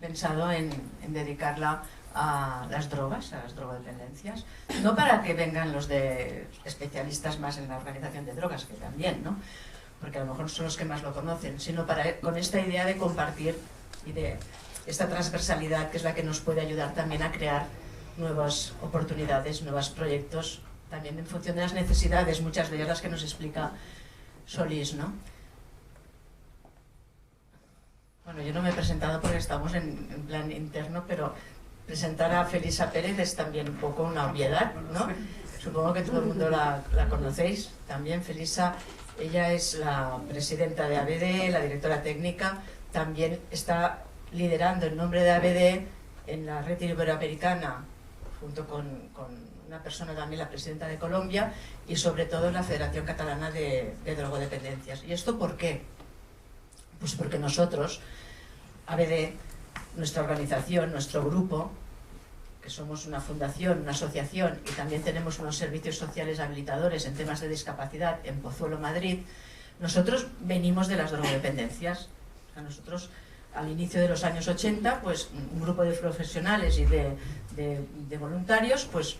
pensado en dedicarla a las drogas, a las drogodependencias, no para que vengan los de especialistas más en la organización de drogas, que también, ¿no? Porque a lo mejor son los que más lo conocen, sino con esta idea de compartir y de esta transversalidad que es la que nos puede ayudar también a crear nuevas oportunidades, nuevos proyectos, también en función de las necesidades, muchas de ellas las que nos explica Solís, ¿no? Bueno, yo no me he presentado porque estamos en plan interno, pero presentar a Felisa Pérez es también un poco una obviedad, ¿no? Supongo que todo el mundo la conocéis también. Felisa, ella es la presidenta de ABD, la directora técnica, también está liderando el nombre de ABD en la red iberoamericana, junto con una persona también, la presidenta de Colombia, y sobre todo en la Federación Catalana de Drogodependencias. ¿Y esto por qué? Pues porque nosotros, ABD, nuestra organización, nuestro grupo, que somos una fundación, una asociación, y también tenemos unos servicios sociales habilitadores en temas de discapacidad en Pozuelo, Madrid, nosotros venimos de las drogodependencias. O sea, nosotros, al inicio de los años 80, pues un grupo de profesionales y de voluntarios, pues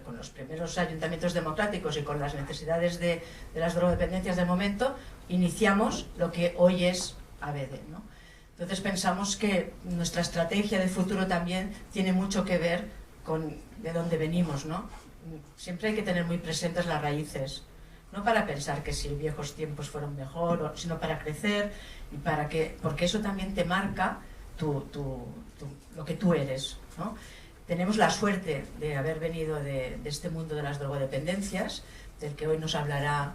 con los primeros ayuntamientos democráticos y con las necesidades de las drogodependencias de momento, iniciamos lo que hoy es ABD, ¿no? Entonces pensamos que nuestra estrategia de futuro también tiene mucho que ver con de dónde venimos, ¿no? Siempre hay que tener muy presentes las raíces, no para pensar que si viejos tiempos fueron mejor, sino para crecer y porque eso también te marca lo que tú eres, ¿no? Tenemos la suerte de haber venido de este mundo de las drogodependencias, del que hoy nos hablará,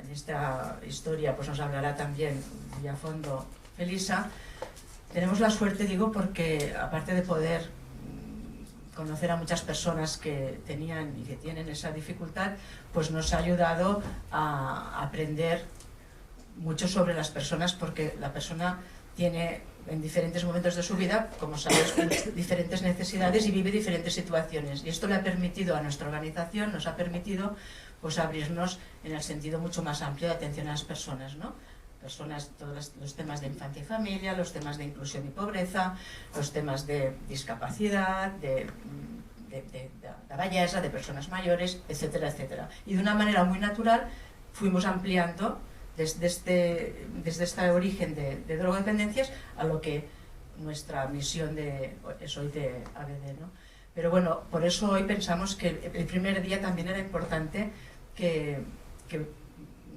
en esta historia, pues nos hablará también muy a fondo Felisa. Tenemos la suerte, digo, porque aparte de poder conocer a muchas personas que tenían y que tienen esa dificultad, pues nos ha ayudado a aprender mucho sobre las personas, porque la persona tiene en diferentes momentos de su vida, como sabes, diferentes necesidades y vive diferentes situaciones. Y esto le ha permitido a nuestra organización, nos ha permitido pues abrirnos en el sentido mucho más amplio de atención a las personas, ¿no? Todos los temas de infancia y familia, los temas de inclusión y pobreza, los temas de discapacidad, de la belleza, de personas mayores, etcétera, etcétera. Y de una manera muy natural fuimos ampliando desde este origen de drogodependencias a lo que nuestra misión es hoy de ABD, ¿no? Pero bueno, por eso hoy pensamos que el primer día también era importante que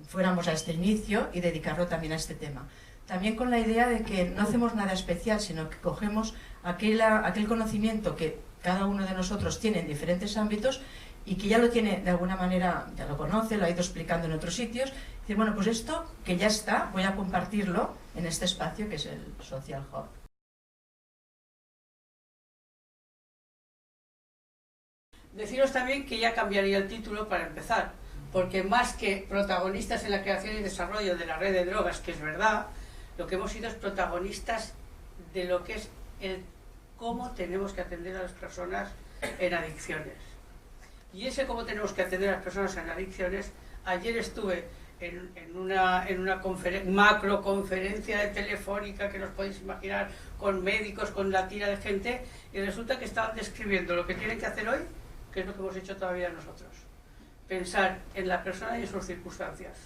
fuéramos a este inicio y dedicarlo también a este tema. También con la idea de que no hacemos nada especial, sino que cogemos aquel conocimiento que cada uno de nosotros tiene en diferentes ámbitos y que ya lo tiene de alguna manera, ya lo conoce, lo ha ido explicando en otros sitios, y decir, bueno, pues esto que ya está, voy a compartirlo en este espacio que es el Social Hub. Deciros también que ya cambiaría el título para empezar, porque más que protagonistas en la creación y desarrollo de la red de drogas, que es verdad, lo que hemos sido es protagonistas de lo que es el cómo tenemos que atender a las personas en adicciones. Y ese cómo tenemos que atender a las personas en adicciones, ayer estuve en una macro conferencia telefónica que nos podéis imaginar, con médicos, con la tira de gente, y resulta que estaban describiendo lo que tienen que hacer hoy, que es lo que hemos hecho todavía nosotros. Pensar en la persona y en sus circunstancias.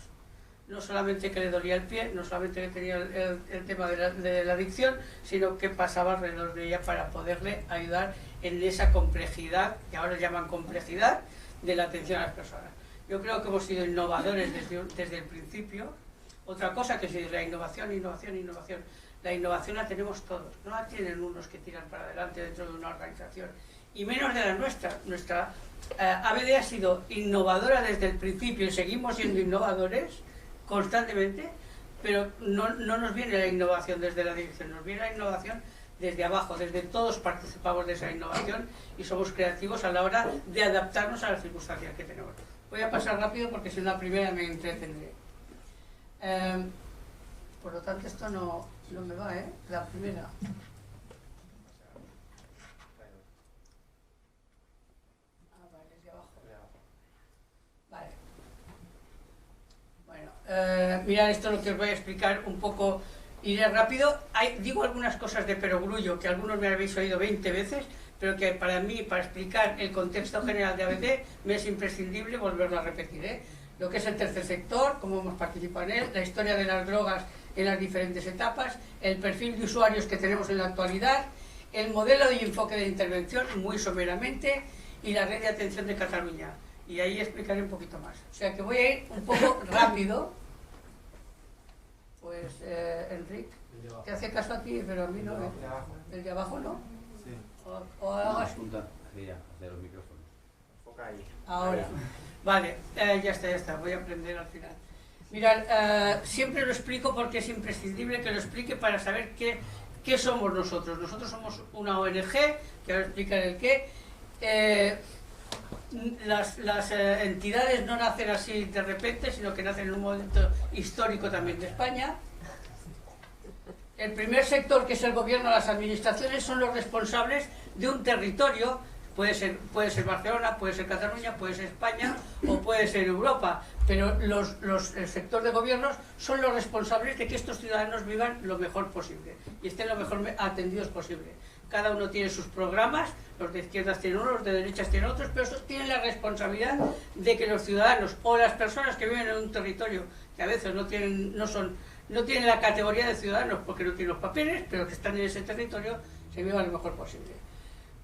No solamente que le dolía el pie, no solamente que tenía el tema de la adicción, sino que pasaba alrededor de ella para poderle ayudar en esa complejidad, que ahora llaman complejidad, de la atención a las personas. Yo creo que hemos sido innovadores desde el principio. Otra cosa que es la innovación. La innovación la tenemos todos, no la tienen unos que tiran para adelante dentro de una organización, y menos de la nuestra. Nuestra ABD ha sido innovadora desde el principio y seguimos siendo innovadores constantemente, pero no nos viene la innovación desde la dirección, nos viene la innovación desde abajo, desde todos participamos de esa innovación y somos creativos a la hora de adaptarnos a las circunstancias que tenemos. Voy a pasar rápido porque si no la primera me entretendré. Por lo tanto esto no me va, la primera. Mirad, esto es lo que os voy a explicar un poco Iré rápido. Digo algunas cosas de perogrullo que algunos me habéis oído 20 veces, pero que para mí, para explicar el contexto general de ABC, me es imprescindible volverlo a repetir, ¿eh? Lo que es el tercer sector, cómo hemos participado en él, la historia de las drogas en las diferentes etapas, el perfil de usuarios que tenemos en la actualidad, el modelo y enfoque de intervención, muy someramente, y la red de atención de Cataluña. Y ahí explicaré un poquito más. O sea que voy a ir un poco rápido. Pues, Enrique, te hace caso a ti, pero a mí no. ¿El de abajo no? Sí. O hagas... de los micrófonos. Enfoca ahí. Ahora. Vale, ya está, voy a aprender al final. Mirad, siempre lo explico porque es imprescindible que lo explique para saber qué somos nosotros. Nosotros somos una ONG, que ahora explicaré el qué. Las entidades no nacen así de repente, sino que nacen en un momento histórico también de España. El primer sector, que es el gobierno, las administraciones, son los responsables de un territorio. Puede ser Barcelona, puede ser Cataluña, puede ser España o puede ser Europa, pero el sector de gobiernos son los responsables de que estos ciudadanos vivan lo mejor posible y estén lo mejor atendidos posible. Cada uno tiene sus programas, los de izquierdas tienen unos, los de derechas tienen otros, pero estos tienen la responsabilidad de que los ciudadanos o las personas que viven en un territorio que a veces no tienen la categoría de ciudadanos porque no tienen los papeles, pero que están en ese territorio, se vivan lo mejor posible.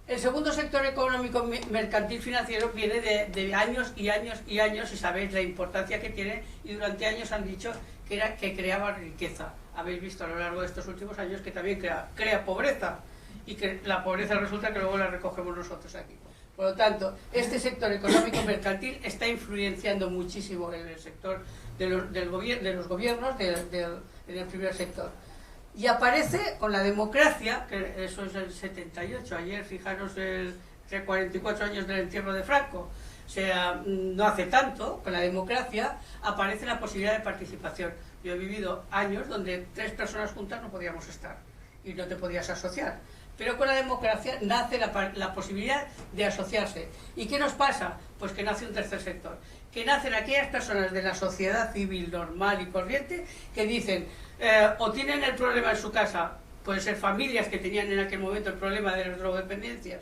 El segundo sector económico mercantil financiero viene de años y años y años, y sabéis la importancia que tiene, y durante años han dicho que creaba riqueza. Habéis visto a lo largo de estos últimos años que también crea pobreza, y que la pobreza resulta que luego la recogemos nosotros aquí. Por lo tanto, este sector económico mercantil está influenciando muchísimo en el sector de los gobiernos en el primer sector. Y aparece con la democracia, que eso es el 78, ayer fijaros 44 años del entierro de Franco, o sea, no hace tanto, con la democracia aparece la posibilidad de participación. Yo he vivido años donde 3 personas juntas no podíamos estar y no te podías asociar, pero con la democracia nace la posibilidad de asociarse. ¿Y qué nos pasa? Pues que nace un tercer sector, que nacen aquellas personas de la sociedad civil normal y corriente que dicen, o tienen el problema en su casa, pueden ser familias que tenían en aquel momento el problema de las drogodependencias,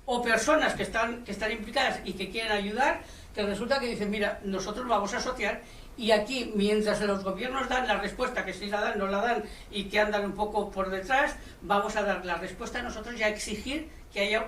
o personas que están implicadas y que quieren ayudar, que resulta que dicen, mira, nosotros vamos a asociar, y aquí, mientras los gobiernos dan la respuesta, que si la dan, no la dan, y que andan un poco por detrás, vamos a dar la respuesta a nosotros y a exigir que haya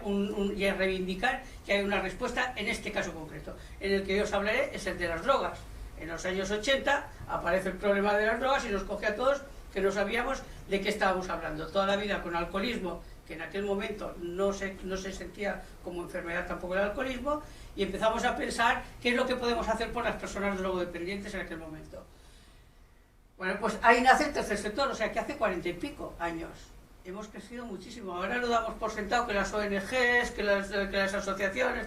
y a reivindicar que haya una respuesta en este caso concreto. En el que yo os hablaré es el de las drogas. En los años 80 aparece el problema de las drogas y nos coge a todos que no sabíamos de qué estábamos hablando. Toda la vida con alcoholismo, que en aquel momento no se sentía como enfermedad tampoco el alcoholismo, y empezamos a pensar qué es lo que podemos hacer por las personas drogodependientes en aquel momento. Bueno, pues ahí nace el tercer sector, o sea que hace 40 y pico años. Hemos crecido muchísimo. Ahora lo damos por sentado que las ONGs, que las asociaciones,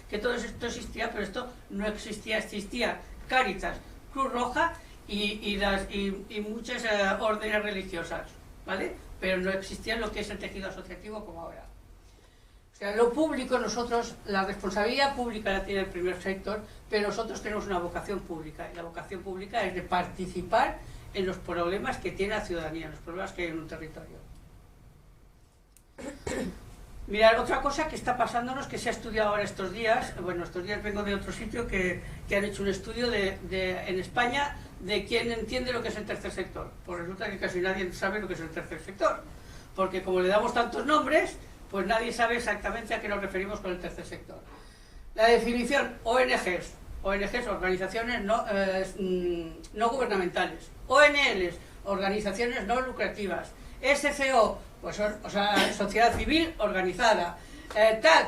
que todo esto existía, pero esto no existía. Existía Cáritas, Cruz Roja y muchas órdenes religiosas, ¿vale? Pero no existía lo que es el tejido asociativo como ahora. O sea, lo público, nosotros, la responsabilidad pública la tiene el primer sector, pero nosotros tenemos una vocación pública, y la vocación pública es de participar en los problemas que tiene la ciudadanía, en los problemas que hay en un territorio. Mirad, otra cosa que está pasándonos, que se ha estudiado ahora estos días, bueno, estos días vengo de otro sitio que han hecho un estudio en España de quién entiende lo que es el tercer sector. Pues resulta que casi nadie sabe lo que es el tercer sector, porque como le damos tantos nombres, pues nadie sabe exactamente a qué nos referimos con el tercer sector. La definición: ONGs, organizaciones no gubernamentales; ONLs, organizaciones no lucrativas; SCO, pues sociedad civil organizada,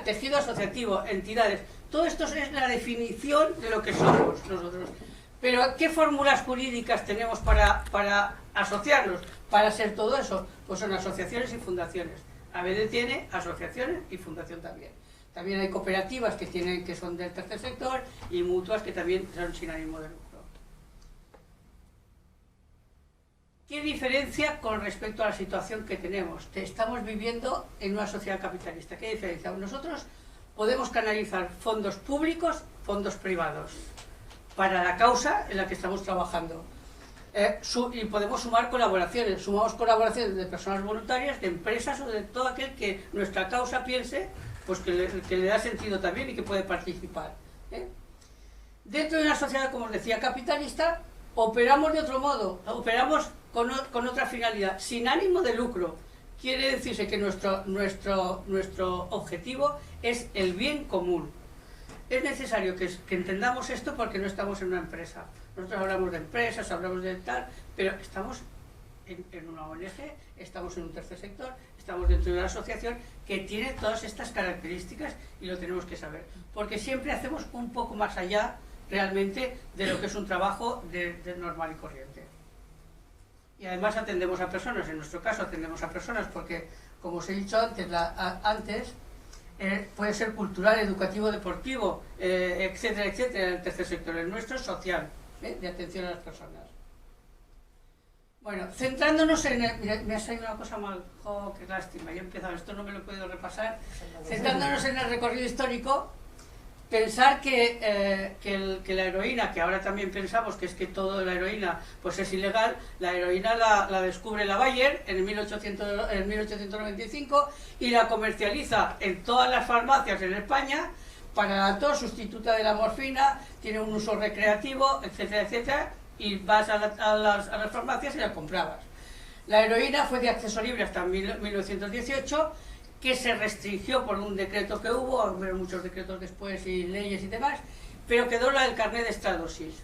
tejido asociativo, entidades. Todo esto es la definición de lo que somos nosotros. Pero ¿qué fórmulas jurídicas tenemos para asociarnos, para ser todo eso? Pues son asociaciones y fundaciones. ABD tiene asociaciones y fundación también. También hay cooperativas que son del tercer sector, y mutuas que también son sin ánimo de lucro. ¿Qué diferencia con respecto a la situación que tenemos? Estamos viviendo en una sociedad capitalista. ¿Qué diferencia? Nosotros podemos canalizar fondos públicos, fondos privados, para la causa en la que estamos trabajando. Y podemos sumar colaboraciones, sumamos colaboraciones de personas voluntarias, de empresas o de todo aquel que nuestra causa piense pues que le da sentido también y que puede participar. Dentro de una sociedad, como os decía, capitalista, operamos de otro modo, operamos con otra finalidad, sin ánimo de lucro. Quiere decirse que nuestro objetivo es el bien común. Es necesario que entendamos esto porque no estamos en una empresa. Nosotros hablamos de empresas, hablamos de tal, pero estamos en una ONG, estamos en un tercer sector, estamos dentro de una asociación que tiene todas estas características y lo tenemos que saber. Porque siempre hacemos un poco más allá realmente de lo que es un trabajo de normal y corriente. Y además atendemos a personas, en nuestro caso atendemos a personas porque, como os he dicho antes, puede ser cultural, educativo, deportivo, etcétera, etcétera, en el tercer sector. El nuestro es social, de atención a las personas. Bueno, centrándonos en el... Mira, me ha salido una cosa mal. ¡Oh, qué lástima! Ya he empezado, esto no me lo he podido repasar. Centrándonos en el recorrido histórico, pensar que la heroína, que ahora también pensamos que es que toda la heroína pues es ilegal, la heroína la descubre la Bayer en 1895 y la comercializa en todas las farmacias en España para la tos, sustituta de la morfina, tiene un uso recreativo, etcétera, etcétera, y vas a las farmacias y la comprabas. La heroína fue de acceso libre hasta 1918, que se restringió por un decreto que hubo, muchos decretos después y leyes y demás, pero quedó la del carnet de extradosis,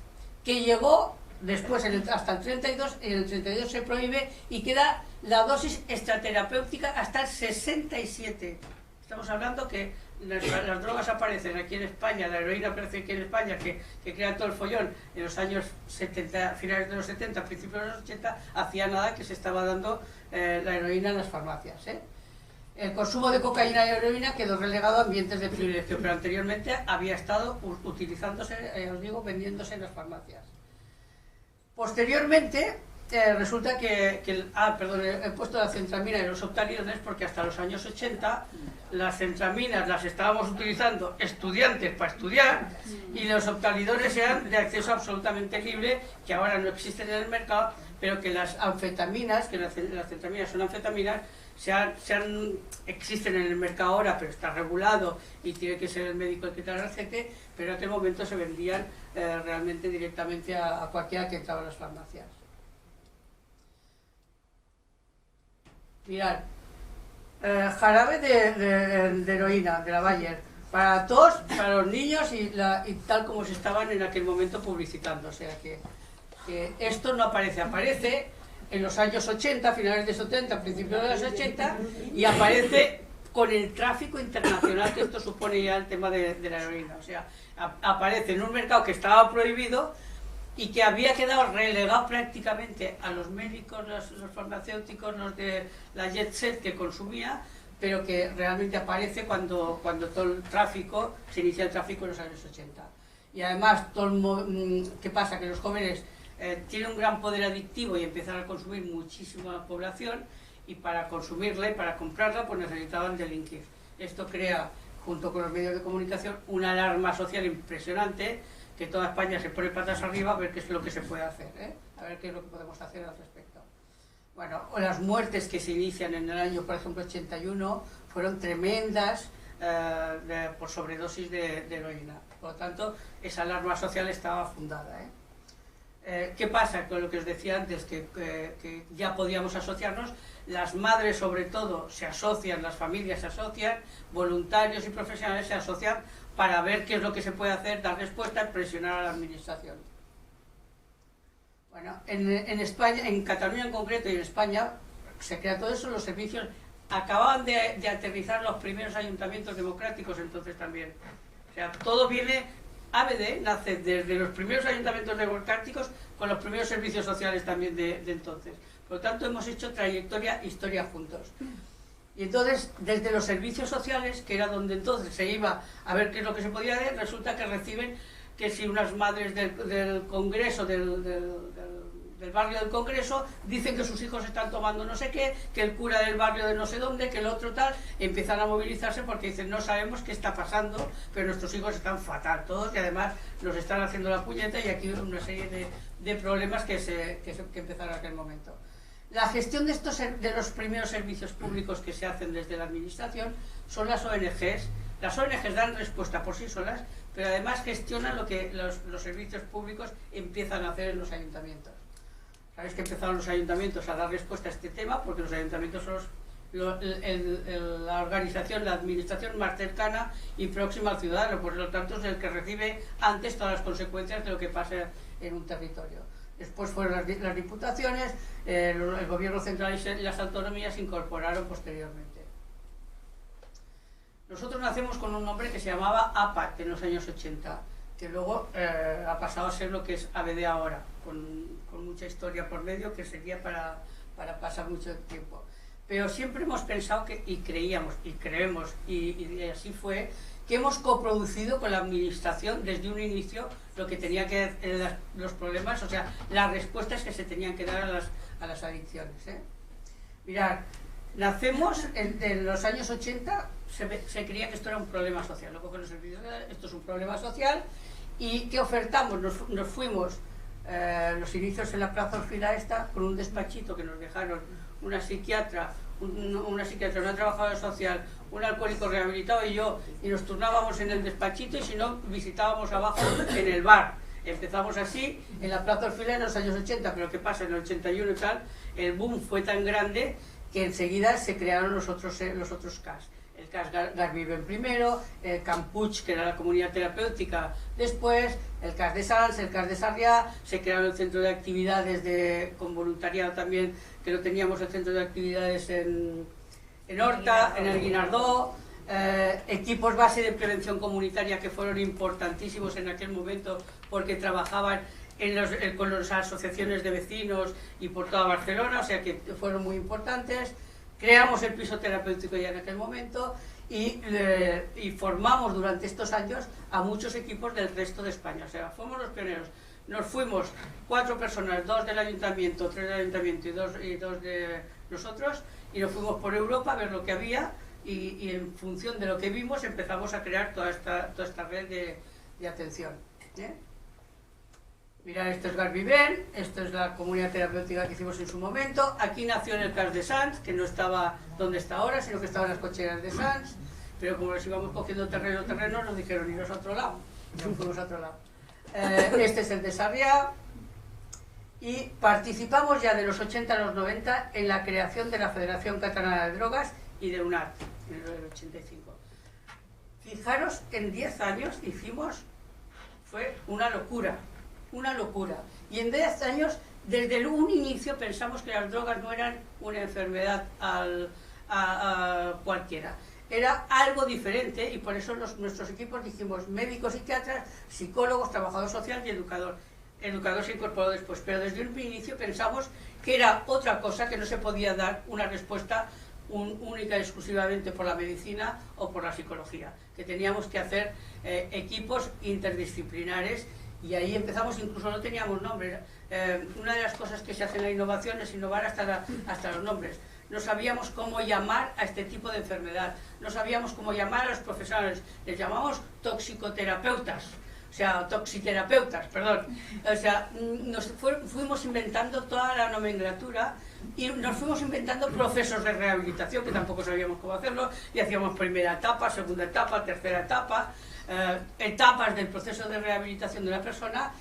que llegó después hasta el 32, en el 32 se prohíbe y queda la dosis extraterapéutica hasta el 67. Estamos hablando que las drogas aparecen aquí en España, la heroína aparece aquí en España, que crea todo el follón en los años 70, finales de los 70, principios de los 80, hacía nada que se estaba dando la heroína en las farmacias. El consumo de cocaína y heroína quedó relegado a ambientes de privilegio, pero anteriormente había estado utilizándose, os digo, vendiéndose en las farmacias. Posteriormente, resulta que he puesto la centramina y los optalidones porque hasta los años 80 las centraminas las estábamos utilizando estudiantes para estudiar y los optalidones eran de acceso absolutamente libre, que ahora no existen en el mercado, pero que las anfetaminas, que las centraminas son anfetaminas, existen en el mercado ahora, pero está regulado y tiene que ser el médico el que te la recete, pero en aquel momento se vendían realmente directamente a cualquiera que entraba a las farmacias. Mirad, jarabe de heroína, de la Bayer, para tos, para los niños y tal como se estaban en aquel momento publicitando. O sea que esto no aparece en los años 80, finales de 70, principios de los 80, y aparece con el tráfico internacional que esto supone ya el tema de la heroína. O sea, aparece en un mercado que estaba prohibido y que había quedado relegado prácticamente a los médicos, los farmacéuticos, los de la jet set que consumía, pero que realmente aparece cuando todo el tráfico, se inicia el tráfico en los años 80. Y además, ¿qué pasa? Que los jóvenes tienen un gran poder adictivo y empiezan a consumir muchísima población, y para consumirla y para comprarla pues necesitaban delinquir. Esto crea, junto con los medios de comunicación, una alarma social impresionante, que toda España se pone patas arriba a ver qué es lo que se puede hacer, a ver qué es lo que podemos hacer al respecto. Bueno, las muertes que se inician en el año, por ejemplo, 81, fueron tremendas por sobredosis de heroína. Por lo tanto, esa alarma social estaba fundada. ¿Qué pasa con lo que os decía antes? Que ya podíamos asociarnos, las madres sobre todo se asocian, las familias se asocian, voluntarios y profesionales se asocian para ver qué es lo que se puede hacer, dar respuesta y presionar a la administración. Bueno, en España, en Cataluña en concreto y en España, se crea todo eso, los servicios acababan de aterrizar los primeros ayuntamientos democráticos entonces también. O sea, todo viene, ABD nace desde los primeros ayuntamientos democráticos con los primeros servicios sociales también de entonces. Por lo tanto, hemos hecho trayectoria, historia juntos. Y entonces, desde los servicios sociales, que era donde entonces se iba a ver qué es lo que se podía hacer, resulta que reciben que si unas madres del Congreso, del del barrio del Congreso, dicen que sus hijos están tomando no sé qué, que el cura del barrio de no sé dónde, que el otro tal, empiezan a movilizarse porque dicen no sabemos qué está pasando, pero nuestros hijos están fatal todos y además nos están haciendo la puñeta y aquí una serie de problemas que empezaron en aquel momento. La gestión de los primeros servicios públicos que se hacen desde la administración son las ONGs. Las ONGs dan respuesta por sí solas, pero además gestionan lo que los servicios públicos empiezan a hacer en los ayuntamientos. Sabéis que empezaron los ayuntamientos a dar respuesta a este tema porque los ayuntamientos son la organización, la administración más cercana y próxima al ciudadano, por lo tanto es el que recibe antes todas las consecuencias de lo que pasa en un territorio. Después fueron las diputaciones, el gobierno central y las autonomías se incorporaron posteriormente. Nosotros nacemos con un nombre que se llamaba APAT en los años 80, que luego ha pasado a ser lo que es ABD ahora, con mucha historia por medio que sería para pasar mucho tiempo. Pero siempre hemos pensado y creíamos, y creemos, y así fue, que hemos coproducido con la administración desde un inicio lo que tenía que los problemas, o sea, las respuestas que se tenían que dar a las adicciones. Mirad, nacemos en los años 80, se creía que esto era un problema social, luego con los servicios, esto es un problema social, y ¿qué ofertamos? Nos fuimos los inicios en la Plaza Orfila esta, con un despachito que nos dejaron una psiquiatra, una trabajadora social, un alcohólico rehabilitado y yo, y nos turnábamos en el despachito y si no, visitábamos abajo en el bar. Empezamos así en la Plaza Orfila en los años 80, pero ¿qué pasa? En el 81 y tal, el boom fue tan grande que enseguida se crearon los otros CAS. El CAS Garviven primero, el Campuch, que era la comunidad terapéutica después, el CAS de Sants, el CAS de Sarriá, se crearon el centro de actividades con voluntariado también, que no teníamos el centro de actividades en Horta, en el Guinardó, equipos base de prevención comunitaria que fueron importantísimos en aquel momento porque trabajaban con las asociaciones de vecinos y por toda Barcelona, o sea que fueron muy importantes. Creamos el piso terapéutico ya en aquel momento y formamos durante estos años a muchos equipos del resto de España, o sea, fuimos los pioneros. Nos fuimos 4 personas, 2 del ayuntamiento, 3 del ayuntamiento y dos de nosotros, y nos fuimos por Europa a ver lo que había y en función de lo que vimos empezamos a crear toda esta red de atención. Mirad, esto es Garviven, esto es la comunidad terapéutica que hicimos en su momento. Aquí nació en el CAS de Sants, que no estaba donde está ahora, sino que estaba en las cocheras de Sants, pero como nos íbamos cogiendo terreno, nos dijeron iros a otro lado, y nos fuimos a otro lado. Este es el de Sarriá, y participamos ya de los 80 a los 90 en la creación de la Federación Catalana de Drogas y de UNAT, en el 85. Fijaros, en 10 años fue una locura. Y en 10 años, desde un inicio, pensamos que las drogas no eran una enfermedad a cualquiera. Era algo diferente y por eso nuestros equipos dijimos médicos, psiquiatras, psicólogos, trabajador social y educador. Educador se incorporó después, pero desde un inicio pensamos que era otra cosa, que no se podía dar una respuesta única y exclusivamente por la medicina o por la psicología, que teníamos que hacer equipos interdisciplinares. Y ahí empezamos, incluso no teníamos nombre. Una de las cosas que se hace en la innovación es innovar hasta los nombres. No sabíamos cómo llamar a este tipo de enfermedad, no sabíamos cómo llamar a los profesionales, les llamamos toxicoterapeutas, o sea, toxiterapeutas, perdón. O sea, fuimos inventando toda la nomenclatura y nos fuimos inventando procesos de rehabilitación, que tampoco sabíamos cómo hacerlo, y hacíamos primera etapa, segunda etapa, tercera etapa, etapas del proceso de rehabilitación de la persona,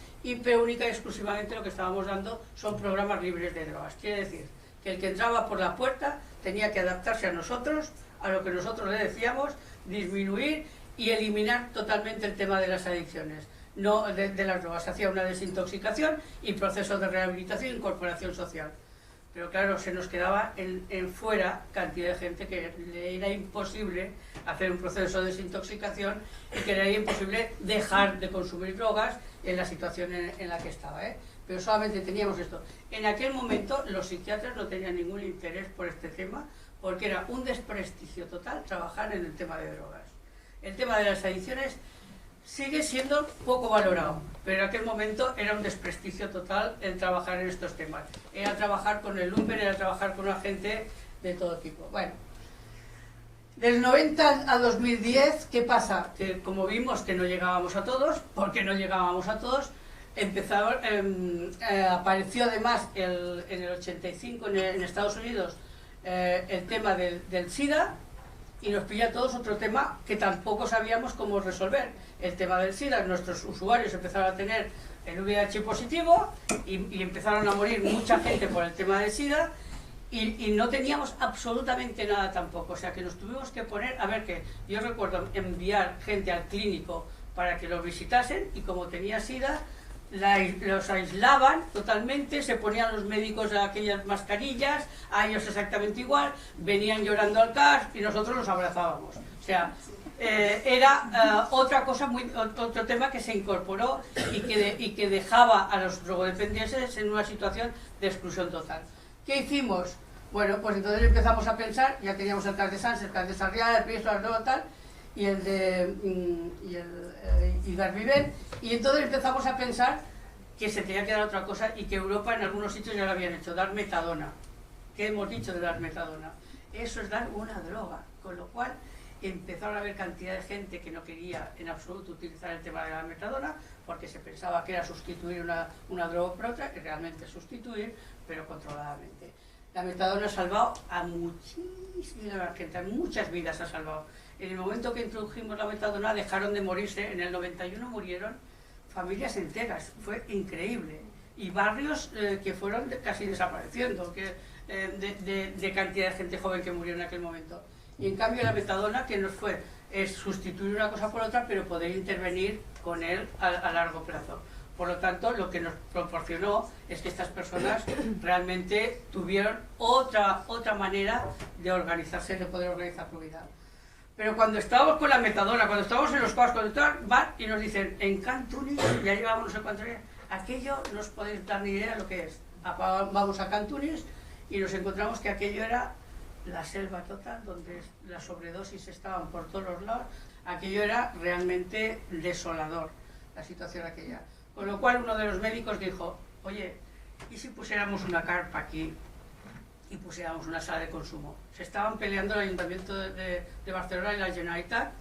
pero única y exclusivamente lo que estábamos dando son programas libres de drogas. Quiere decir que el que entraba por la puerta tenía que adaptarse a nosotros, a lo que nosotros le decíamos, disminuir y eliminar totalmente el tema de las adicciones, no de las drogas. Hacía una desintoxicación y procesos de rehabilitación e incorporación social. Pero claro, se nos quedaba en fuera cantidad de gente que le era imposible hacer un proceso de desintoxicación y que le era imposible dejar de consumir drogas en la situación en la que estaba. Pero solamente teníamos esto. En aquel momento los psiquiatras no tenían ningún interés por este tema porque era un desprestigio total trabajar en el tema de drogas. El tema de las adicciones sigue siendo poco valorado, pero en aquel momento era un desprestigio total el trabajar en estos temas. Era trabajar con el lumpen, era trabajar con una gente de todo tipo. Bueno, del 90 a 2010, ¿qué pasa? Que como vimos que no llegábamos a todos, porque no llegábamos a todos, apareció además en el 85 en Estados Unidos el tema del SIDA, y nos pilla a todos otro tema que tampoco sabíamos cómo resolver. El tema del SIDA, nuestros usuarios empezaron a tener el VIH positivo y empezaron a morir mucha gente por el tema del SIDA, y no teníamos absolutamente nada tampoco. O sea que nos tuvimos que poner, a ver, que yo recuerdo enviar gente al clínico para que los visitasen, y como tenía SIDA, los aislaban totalmente, se ponían los médicos aquellas mascarillas, a ellos exactamente igual, venían llorando al CAS y nosotros los abrazábamos. O sea, era otra cosa, otro tema que se incorporó y que dejaba a los drogodependientes en una situación de exclusión total. ¿Qué hicimos? Bueno, pues entonces empezamos a pensar, ya teníamos el CAS de Sants, el CAS de Sarriá, el Prieto, el Nuevo tal, y el de Igarviven, y entonces empezamos a pensar que se tenía que dar otra cosa, y que Europa en algunos sitios ya lo habían hecho, dar metadona. ¿Qué hemos dicho de dar metadona? Eso es dar una droga, con lo cual empezaron a haber cantidad de gente que no quería en absoluto utilizar el tema de la metadona, porque se pensaba que era sustituir una droga por otra, y realmente sustituir, pero controladamente. La metadona ha salvado a muchísima gente, muchas vidas ha salvado. En el momento que introdujimos la metadona dejaron de morirse, en el 91 murieron familias enteras, fue increíble. Y barrios que fueron casi desapareciendo, de cantidad de gente joven que murió en aquel momento. Y en cambio la metadona, que nos fue, es sustituir una cosa por otra, pero poder intervenir con él a largo plazo. Por lo tanto, lo que nos proporcionó es que estas personas realmente tuvieron otra manera de organizarse, de poder organizar su vida. Pero cuando estábamos con la metadona, cuando estábamos en los CAS, van y nos dicen, en Cantunis, ya llevamos no sé cuántos días, aquello no os podéis dar ni idea de lo que es. Vamos a Cantunis y nos encontramos que aquello era la selva total, donde las sobredosis estaban por todos los lados. Aquello era realmente desolador, la situación aquella. Con lo cual uno de los médicos dijo, oye, ¿y si pusiéramos una carpa aquí y pusiéramos una sala de consumo? Se estaban peleando el Ayuntamiento de Barcelona y la Generalitat,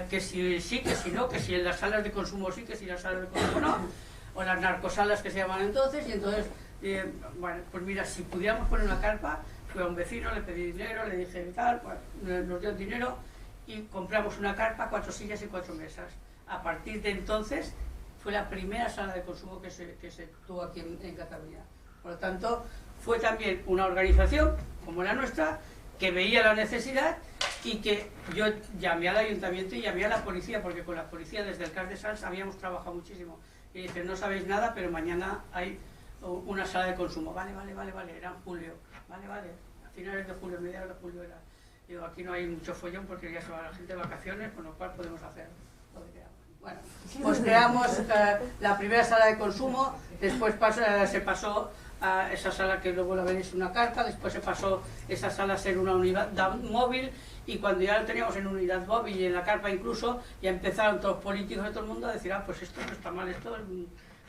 que si sí, que si no, que si en las salas de consumo sí, que si en las salas de consumo no, o las narcosalas que se llaman entonces, y entonces, bueno, pues mira, si pudiéramos poner una carpa, fui a un vecino, le pedí dinero, le dije tal, pues, nos dio el dinero y compramos una carpa, 4 sillas y 4 mesas. A partir de entonces fue la primera sala de consumo que se tuvo aquí en Cataluña. Por lo tanto, fue también una organización como la nuestra que veía la necesidad, y que yo llamé al ayuntamiento y llamé a la policía, porque con la policía desde el CAS de Sants habíamos trabajado muchísimo, y dije, no sabéis nada, pero mañana hay una sala de consumo. Vale, era en julio, vale, a finales de julio, mediados de julio era. Digo, aquí no hay mucho follón porque ya se va la gente de vacaciones, con lo cual podemos hacer lo que queramos. Bueno, pues creamos la primera sala de consumo, después se pasó a esa sala que luego la veréis una carta, después se pasó esa sala a ser una unidad móvil, y cuando ya lo teníamos en unidad móvil y en la carpa incluso, ya empezaron todos los políticos de todo el mundo a decir, pues esto no está mal, esto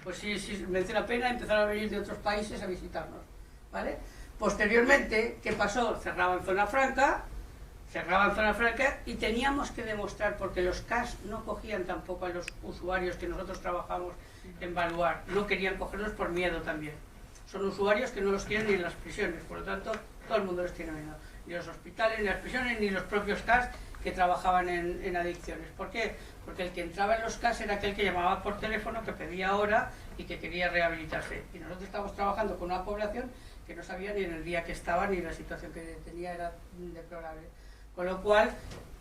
pues sí merece la pena, empezaron a venir de otros países a visitarnos, ¿vale? Posteriormente, ¿qué pasó? Cerraban zona franca, y teníamos que demostrar, porque los CAS no cogían tampoco a los usuarios que nosotros trabajamos en Baluar, no querían cogerlos por miedo también. Son usuarios que no los quieren ni en las prisiones, por lo tanto, todo el mundo les tiene miedo. Ni los hospitales, ni las prisiones, ni los propios CAS que trabajaban en adicciones. ¿Por qué? Porque el que entraba en los CAS era aquel que llamaba por teléfono, que pedía hora y que quería rehabilitarse. Y nosotros estábamos trabajando con una población que no sabía ni en el día que estaba, ni la situación que tenía era deplorable. Con lo cual,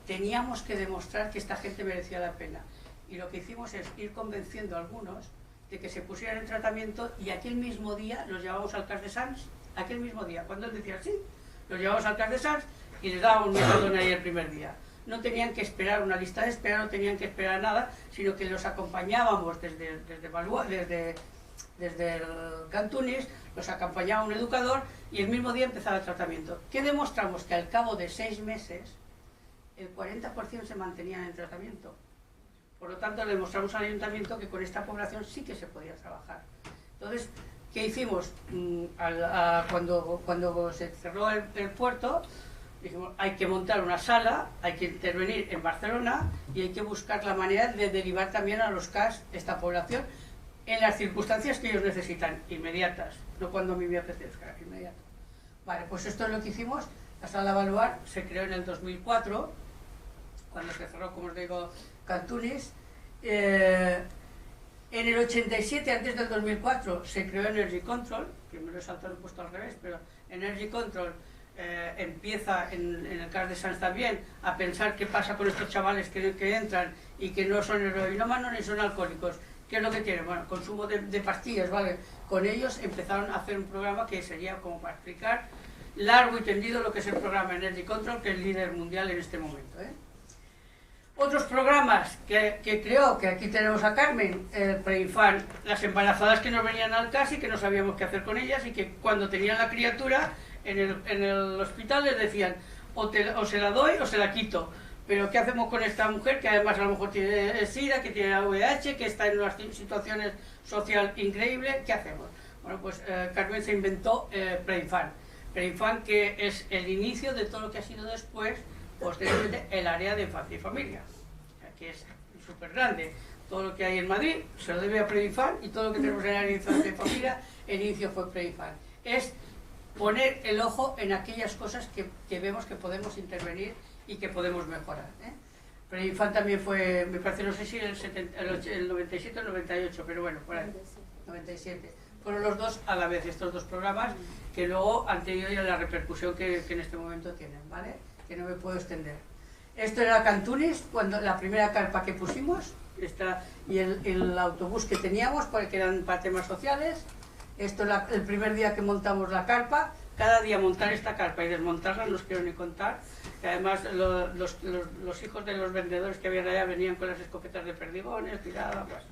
teníamos que demostrar que esta gente merecía la pena. Y lo que hicimos es ir convenciendo a algunos de que se pusieran en tratamiento, y aquel mismo día los llevábamos al CAS de Sants, aquel mismo día, cuando él decía sí, los llevábamos al CAS de Sants y les dábamos metadona ahí el primer día. No tenían que esperar una lista de espera, no tenían que esperar nada, sino que los acompañábamos desde el Cantunis, los acompañaba un educador y el mismo día empezaba el tratamiento. ¿Qué demostramos? Que al cabo de 6 meses el 40% se mantenían en tratamiento. Por lo tanto, le demostramos al ayuntamiento que con esta población sí que se podía trabajar. Entonces, ¿qué hicimos? Cuando se cerró el puerto, dijimos, hay que montar una sala, hay que intervenir en Barcelona y hay que buscar la manera de derivar también a los CAS esta población en las circunstancias que ellos necesitan, inmediatas, no cuando a mí me apetezca, inmediato. Vale, pues esto es lo que hicimos. La sala Baluar se creó en el 2004, cuando se cerró, como os digo, Cantunis. En el 87, antes del 2004, se creó Energy Control, que me lo he saltado, lo he puesto al revés, pero Energy Control empieza en el CAS de Sants también a pensar qué pasa con estos chavales que entran y que no son heroinómanos ni son alcohólicos. ¿Qué es lo que tienen? Bueno, consumo de pastillas, ¿vale? Con ellos empezaron a hacer un programa que sería como para explicar largo y tendido lo que es el programa Energy Control, que es líder mundial en este momento, ¿eh? Otros programas que creo que aquí tenemos a Carmen, Preinfant, las embarazadas que nos venían al CAS y que no sabíamos qué hacer con ellas y que cuando tenían la criatura en el hospital les decían o se la doy o se la quito. Pero ¿qué hacemos con esta mujer que además a lo mejor tiene SIDA, que tiene VIH, que está en unas situaciones social increíbles? ¿Qué hacemos? Bueno, pues Carmen se inventó Preinfant. Preinfant, que es el inicio de todo lo que ha sido después, posteriormente, el área de infancia y familia, que es súper grande. Todo lo que hay en Madrid se lo debe a Preinfant y todo lo que tenemos en el área de infancia y familia, el inicio fue Preinfant. Es poner el ojo en aquellas cosas que vemos que podemos intervenir y que podemos mejorar, ¿eh? Preinfant también fue, me parece, no sé si el 97 o el 98, pero bueno, por ahí, 97. Fueron los dos a la vez, estos dos programas, que luego han tenido ya la repercusión que en este momento tienen, ¿vale? Que no me puedo extender. Esto era Cantunis, cuando la primera carpa que pusimos, y el autobús que teníamos, que eran para temas sociales. Esto el primer día que montamos la carpa. Cada día montar esta carpa y desmontarla no os quiero ni contar, que además los hijos de los vendedores que habían allá venían con las escopetas de perdigones, tiradas, pues,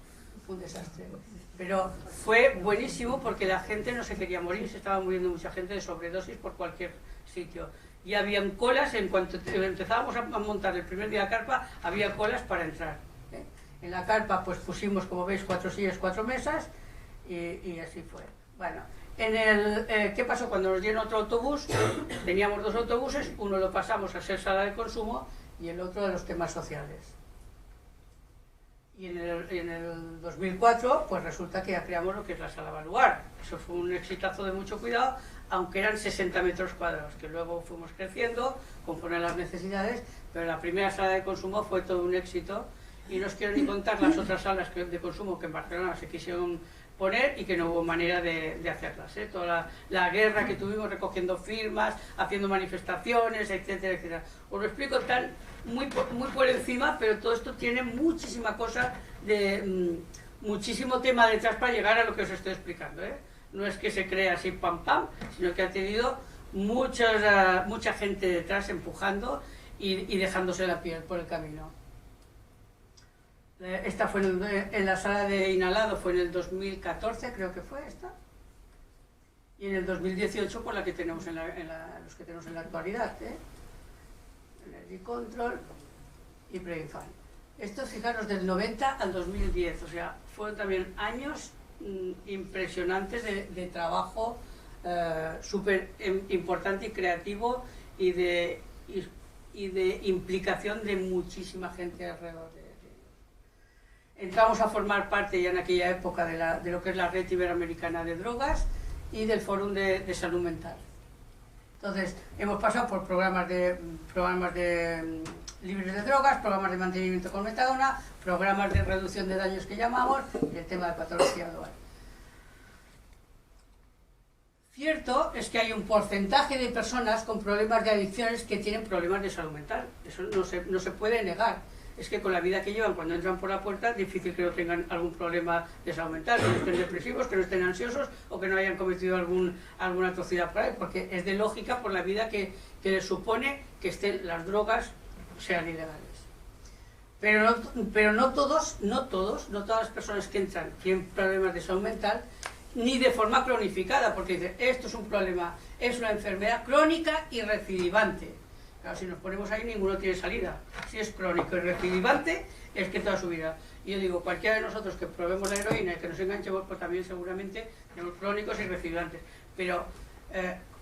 un desastre. Pero fue buenísimo porque la gente no se quería morir, se estaba muriendo mucha gente de sobredosis por cualquier sitio. Y habían colas, en cuanto empezábamos a montar el primer día la carpa, había colas para entrar, ¿eh? En la carpa pues pusimos, como veis, 4 sillas, 4 mesas y así fue. Bueno, ¿qué pasó? Cuando nos dieron otro autobús, teníamos 2 autobuses, uno lo pasamos a ser sala de consumo y el otro de los temas sociales. Y en el 2004, pues resulta que ya creamos lo que es la sala Baluar. Eso fue un exitazo de mucho cuidado, aunque eran 60 metros cuadrados, que luego fuimos creciendo conforme a las necesidades, pero la primera sala de consumo fue todo un éxito. Y no os quiero ni contar las otras salas de consumo que en Barcelona se quisieron poner y que no hubo manera de hacerlas, ¿eh? Toda la guerra que tuvimos recogiendo firmas, haciendo manifestaciones, etcétera, etcétera. Os lo explico muy por encima, pero todo esto tiene muchísima cosa, muchísimo tema detrás para llegar a lo que os estoy explicando, ¿eh? No es que se crea así pam pam, sino que ha tenido mucha gente detrás empujando y dejándose la piel por el camino. Esta fue en la sala de inhalado, fue en el 2014, creo que fue esta. Y en el 2018, por la que tenemos los que tenemos en la actualidad, ¿eh? Energy Control y Preinfant. Esto, fijaros, del 90 al 2010, o sea, fueron también años impresionantes de trabajo súper importante y creativo y de implicación de muchísima gente alrededor de ellos. Entramos a formar parte ya en aquella época de lo que es la Red Iberoamericana de Drogas y del Fórum de Salud Mental. Entonces, hemos pasado por programas de libres de drogas, programas de mantenimiento con metadona, programas de reducción de daños que llamamos, y el tema de patología dual. Cierto es que hay un porcentaje de personas con problemas de adicciones que tienen problemas de salud mental. Eso no se puede negar. Es que con la vida que llevan, cuando entran por la puerta, es difícil que no tengan algún problema de salud mental, que no estén depresivos, que no estén ansiosos o que no hayan cometido alguna atrocidad por ahí, porque es de lógica por la vida que les supone que las drogas sean ilegales. Pero no todas las personas que entran tienen problemas de salud mental, ni de forma cronificada, porque dicen, esto es un problema, es una enfermedad crónica y recidivante. Claro, si nos ponemos ahí, ninguno tiene salida. Si es crónico y recidivante, es que toda su vida. Y yo digo, cualquiera de nosotros que probemos la heroína y que nos enganchemos, pues también seguramente tenemos crónicos y recidivantes. Pero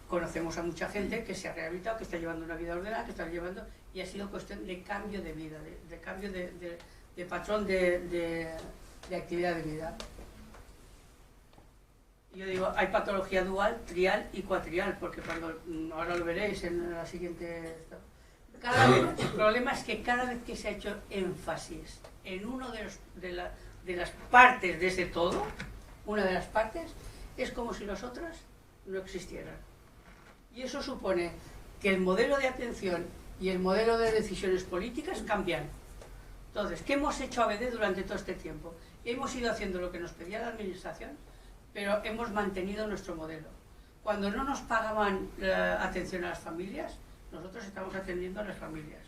conocemos a mucha gente que se ha rehabilitado, que está llevando una vida ordenada, que está llevando, y ha sido cuestión de cambio de vida, de cambio de patrón de actividad de vida. Yo digo, hay patología dual, trial y cuatrial, porque cuando, ahora lo veréis en la siguiente... el problema es que cada vez que se ha hecho énfasis en uno de las partes de ese todo, una de las partes, es como si las otras no existieran. Y eso supone que el modelo de atención y el modelo de decisiones políticas cambian. Entonces, ¿qué hemos hecho ABD durante todo este tiempo? Hemos ido haciendo lo que nos pedía la administración, pero hemos mantenido nuestro modelo. Cuando no nos pagaban atención a las familias, nosotros estamos atendiendo a las familias.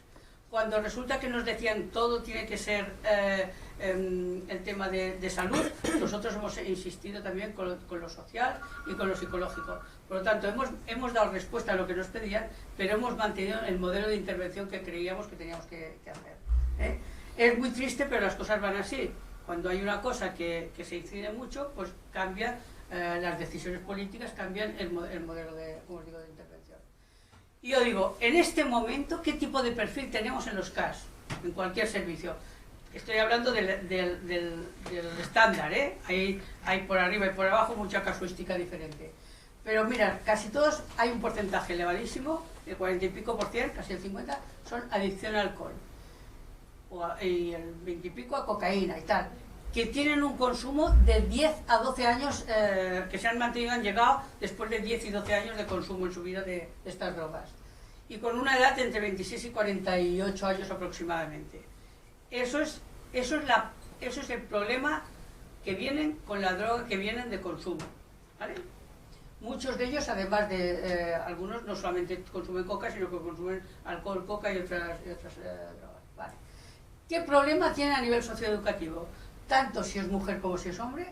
Cuando resulta que nos decían todo tiene que ser el tema de salud, nosotros hemos insistido también con lo social y con lo psicológico. Por lo tanto, hemos dado respuesta a lo que nos pedían, pero hemos mantenido el modelo de intervención que creíamos que teníamos que hacer. Es muy triste, pero las cosas van así. Cuando hay una cosa que se incide mucho, pues cambia las decisiones políticas, cambian el modelo de, como os digo, de intervención. Y yo digo, en este momento, ¿qué tipo de perfil tenemos en los CAS? En cualquier servicio. Estoy hablando del estándar, ¿eh? Hay por arriba y por abajo mucha casuística diferente. Pero mira, casi todos hay un porcentaje elevadísimo, el 40 y pico por cien, casi el 50, son adicción al alcohol. Y el 20 y pico a cocaína y tal, que tienen un consumo de 10 a 12 años, que se han mantenido, han llegado después de 10 y 12 años de consumo en su vida de estas drogas. Y con una edad de entre 26 y 48 años aproximadamente. Eso es el problema que vienen con la droga, que vienen de consumo, ¿vale? Muchos de ellos, además de algunos, no solamente consumen coca, sino que consumen alcohol, coca y otras drogas, ¿vale? ¿Qué problema tienen a nivel socioeducativo? Tanto si es mujer como si es hombre,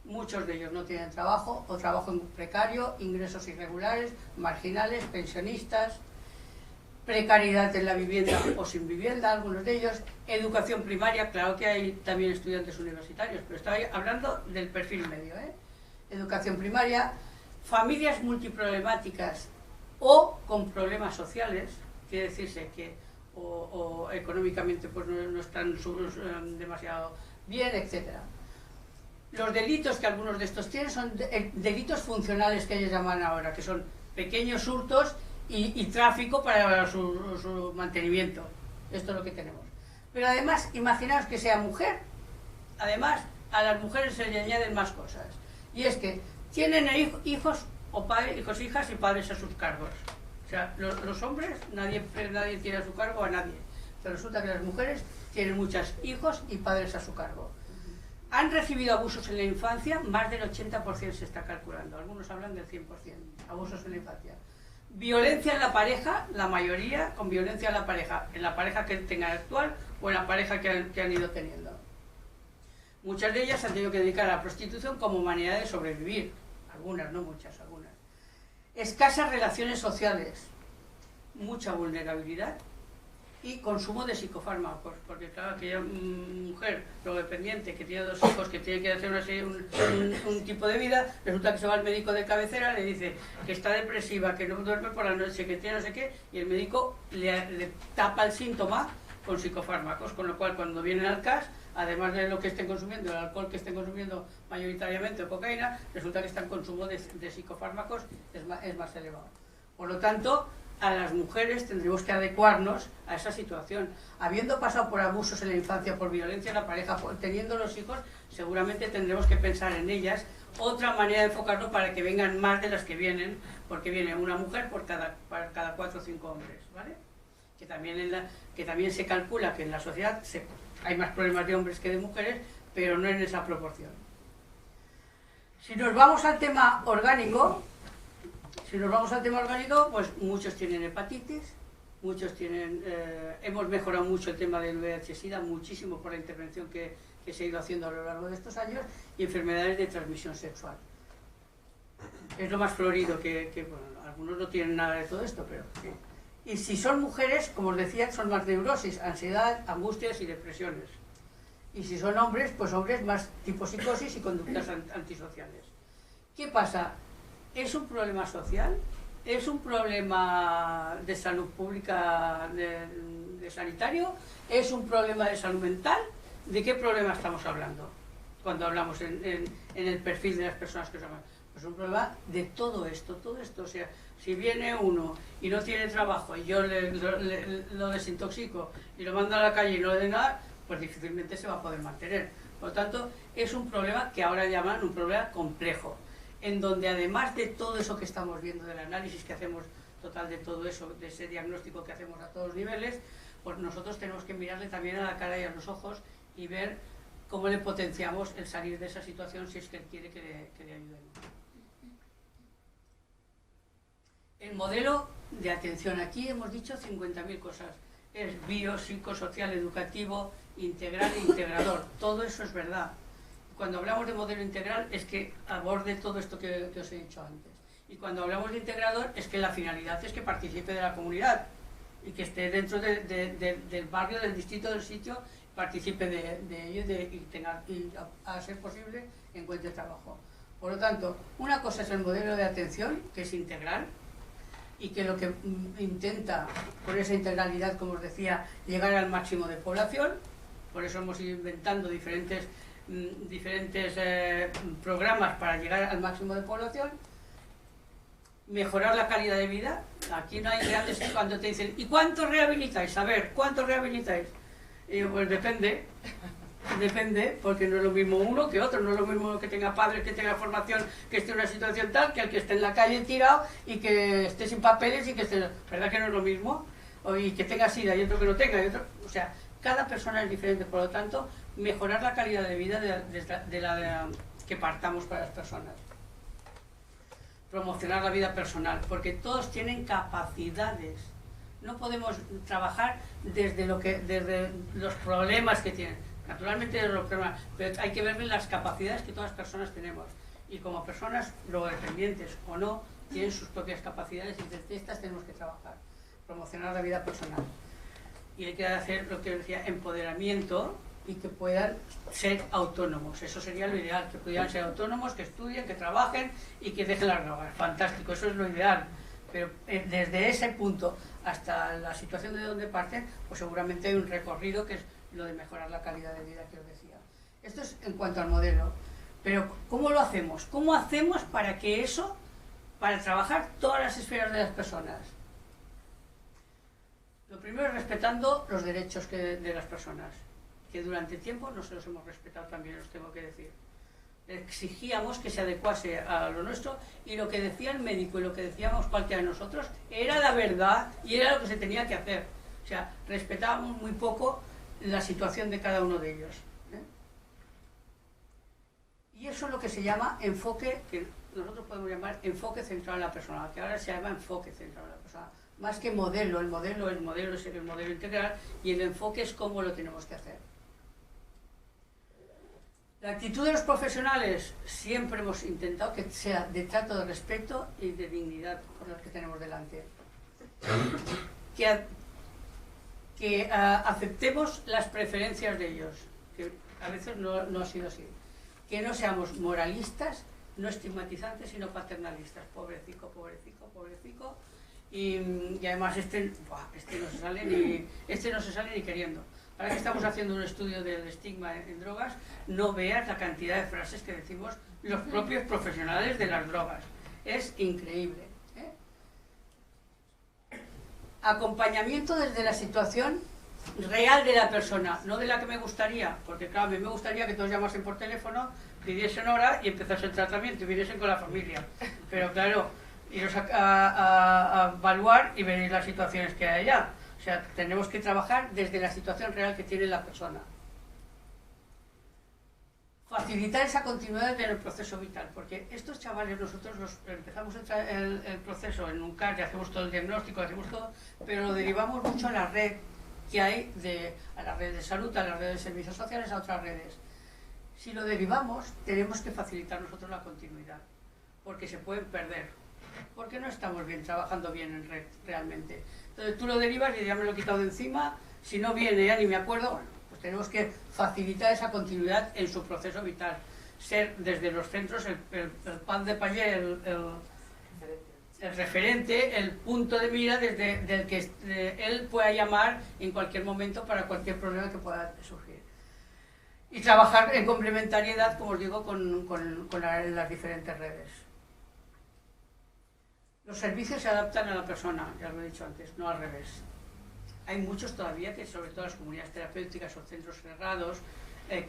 muchos de ellos no tienen trabajo, o trabajo precario, ingresos irregulares, marginales, pensionistas, precariedad en la vivienda o sin vivienda, algunos de ellos, educación primaria, claro que hay también estudiantes universitarios, pero estoy hablando del perfil medio, educación primaria, familias multiproblemáticas o con problemas sociales, quiere decirse que o económicamente pues no están demasiado bien, etc. Los delitos que algunos de estos tienen son delitos funcionales, que ellos llaman ahora, que son pequeños hurtos y tráfico para su mantenimiento. Esto es lo que tenemos. Pero además, imaginaos que sea mujer, además a las mujeres se le añaden más cosas. Y es que tienen hijos o hijos, hijas y padres a sus cargos. O sea, los hombres, nadie tiene a su cargo a nadie. Pero resulta que las mujeres tienen muchos hijos y padres a su cargo. Han recibido abusos en la infancia, más del 80% se está calculando. Algunos hablan del 100%, abusos en la infancia. Violencia en la pareja, la mayoría con violencia en la pareja que tengan actual o en la pareja que han ido teniendo. Muchas de ellas han tenido que dedicar a la prostitución como manera de sobrevivir. Algunas, no muchas, algunas. Escasas relaciones sociales, mucha vulnerabilidad y consumo de psicofármacos, porque claro, aquella mujer drogodependiente que tiene 2 hijos, que tiene que hacer un tipo de vida, resulta que se va al médico de cabecera, le dice que está depresiva, que no duerme por la noche, que tiene no sé qué, y el médico le tapa el síntoma con psicofármacos, con lo cual cuando vienen al CAS, además de lo que estén consumiendo, el alcohol que estén consumiendo mayoritariamente o cocaína, resulta que el consumo de psicofármacos es más elevado. Por lo tanto, a las mujeres tendremos que adecuarnos a esa situación. Habiendo pasado por abusos en la infancia, por violencia en la pareja, teniendo los hijos, seguramente tendremos que pensar en ellas otra manera de enfocarlo para que vengan más de las que vienen, porque viene una mujer por cada 4 o 5 hombres, ¿vale? Que también se calcula que en la sociedad hay más problemas de hombres que de mujeres, pero no en esa proporción. Si nos vamos al tema orgánico, pues muchos tienen hepatitis, muchos tienen... hemos mejorado mucho el tema del VIH-Sida, muchísimo por la intervención que se ha ido haciendo a lo largo de estos años, y enfermedades de transmisión sexual. Es lo más florido que bueno, algunos no tienen nada de todo esto, pero sí. Y si son mujeres, como os decía, son más neurosis, ansiedad, angustias y depresiones. Y si son hombres, pues hombres más tipo psicosis y conductas antisociales. ¿Qué pasa? ¿Es un problema social? ¿Es un problema de salud pública, de sanitario? ¿Es un problema de salud mental? ¿De qué problema estamos hablando cuando hablamos en el perfil de las personas que somos? Pues un problema de todo esto, o sea, si viene uno y no tiene trabajo y yo lo desintoxico y lo mando a la calle y no le doy nada, pues difícilmente se va a poder mantener. Por lo tanto, es un problema que ahora llaman un problema complejo, en donde además de todo eso que estamos viendo, del análisis que hacemos total de todo eso, de ese diagnóstico que hacemos a todos los niveles, pues nosotros tenemos que mirarle también a la cara y a los ojos y ver cómo le potenciamos el salir de esa situación si es que él quiere que le ayudemos. El modelo de atención, aquí hemos dicho 50.000 cosas, es bio, psicosocial, educativo, integral e integrador, todo eso es verdad. Cuando hablamos de modelo integral es que aborde todo esto que os he dicho antes. Y cuando hablamos de integrador es que la finalidad es que participe de la comunidad y que esté dentro del barrio, del distrito, del sitio, participe de ello y a ser posible encuentre trabajo. Por lo tanto, una cosa es el modelo de atención, que es integral, y que lo que intenta, con esa integralidad, como os decía, llegar al máximo de población. Por eso hemos ido inventando diferentes programas para llegar al máximo de población. Mejorar la calidad de vida. Aquí no hay grandes cuando te dicen ¿y cuántos rehabilitáis? A ver, ¿cuántos rehabilitáis? Y yo, pues depende, porque no es lo mismo uno que otro, no es lo mismo que tenga padres, que tenga formación, que esté en una situación tal, que el que esté en la calle tirado y que esté sin papeles y que esté... ¿Verdad que no es lo mismo? Y que tenga SIDA y otro que no tenga, y otro... O sea, cada persona es diferente, por lo tanto, mejorar la calidad de vida que partamos para las personas. Promocionar la vida personal, porque todos tienen capacidades. No podemos trabajar desde los problemas que tienen. Naturalmente desde los problemas, pero hay que ver las capacidades que todas las personas tenemos. Y como personas, drogodependientes o no, tienen sus propias capacidades y desde estas tenemos que trabajar. Promocionar la vida personal. Y hay que hacer lo que decía, empoderamiento, y que puedan ser autónomos. Eso sería lo ideal, que pudieran ser autónomos, que estudien, que trabajen y que dejen las drogas. Fantástico, eso es lo ideal. Pero desde ese punto hasta la situación de donde parten, pues seguramente hay un recorrido que es lo de mejorar la calidad de vida que os decía. Esto es en cuanto al modelo. Pero ¿cómo lo hacemos? ¿Cómo hacemos para que eso, para trabajar todas las esferas de las personas? Lo primero es respetando los derechos de las personas, que durante tiempo no se los hemos respetado también, os tengo que decir. Exigíamos que se adecuase a lo nuestro y lo que decía el médico y lo que decíamos cualquiera de nosotros era la verdad y era lo que se tenía que hacer. O sea, respetábamos muy poco la situación de cada uno de ellos. Y eso es lo que se llama enfoque, que nosotros podemos llamar enfoque centrado en la persona, que ahora se llama enfoque centrado en la persona. Más que modelo, el modelo es el modelo integral y el enfoque es cómo lo tenemos que hacer. La actitud de los profesionales siempre hemos intentado que sea de trato de respeto y de dignidad por los que tenemos delante. Que aceptemos las preferencias de ellos, que a veces no ha sido así. Que no seamos moralistas, no estigmatizantes, sino paternalistas. Pobrecico, pobrecico, pobrecico. Y además este no se sale ni queriendo. Ahora que estamos haciendo un estudio del estigma en drogas, no veas la cantidad de frases que decimos los propios profesionales de las drogas. Es increíble. Acompañamiento desde la situación real de la persona, no de la que me gustaría, porque claro, a mí me gustaría que todos llamasen por teléfono, pidiesen hora y empezase el tratamiento y viniesen con la familia. Pero claro, iros a evaluar y veréis las situaciones que hay allá. O sea, tenemos que trabajar desde la situación real que tiene la persona. Facilitar esa continuidad en el proceso vital, porque estos chavales nosotros empezamos el proceso en un CAR y hacemos todo el diagnóstico, hacemos todo, pero lo derivamos mucho a la red que hay, a la red de salud, a la red de servicios sociales, a otras redes. Si lo derivamos, tenemos que facilitar nosotros la continuidad, porque se pueden perder. porque no estamos bien, trabajando bien en red realmente. Entonces tú lo derivas y ya me lo he quitado de encima, si no viene ya ni me acuerdo, bueno, pues tenemos que facilitar esa continuidad en su proceso vital, ser desde los centros el pan de payé, el referente, el punto de mira desde el que él pueda llamar en cualquier momento para cualquier problema que pueda surgir. Y trabajar en complementariedad, como os digo, con las diferentes redes. Los servicios se adaptan a la persona, ya lo he dicho antes, no al revés. Hay muchos todavía, que sobre todo las comunidades terapéuticas o centros cerrados,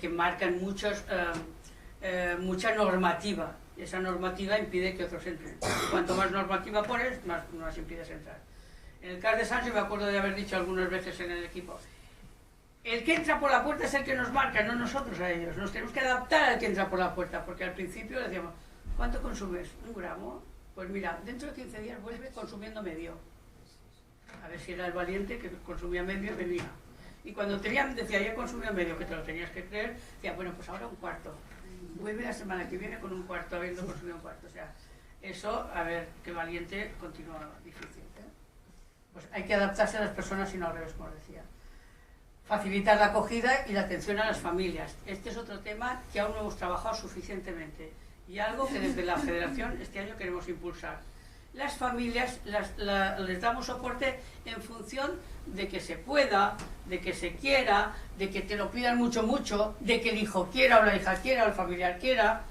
que marcan mucha normativa. Y esa normativa impide que otros entren. Cuanto más normativa pones, más impides entrar. En el caso de Sancho me acuerdo de haber dicho algunas veces en el equipo, el que entra por la puerta es el que nos marca, no nosotros a ellos. Nos tenemos que adaptar al que entra por la puerta, porque al principio le decíamos, ¿cuánto consumes? ¿1 gramo? Pues mira, dentro de 15 días vuelve consumiendo medio. A ver si era el valiente que consumía medio y venía. Y cuando decía, ya consumía medio, que te lo tenías que creer, decía, bueno, pues ahora 1/4. Vuelve la semana que viene con 1/4, habiendo consumido 1/4. O sea, eso, a ver, qué valiente, continúa difícil. Pues hay que adaptarse a las personas y no al revés, como decía. Facilitar la acogida y la atención a las familias. Este es otro tema que aún no hemos trabajado suficientemente y algo que desde la Federación este año queremos impulsar. Las familias les damos soporte en función de que se pueda, de que se quiera, de que te lo pidan mucho, de que el hijo quiera o la hija quiera o el familiar quiera,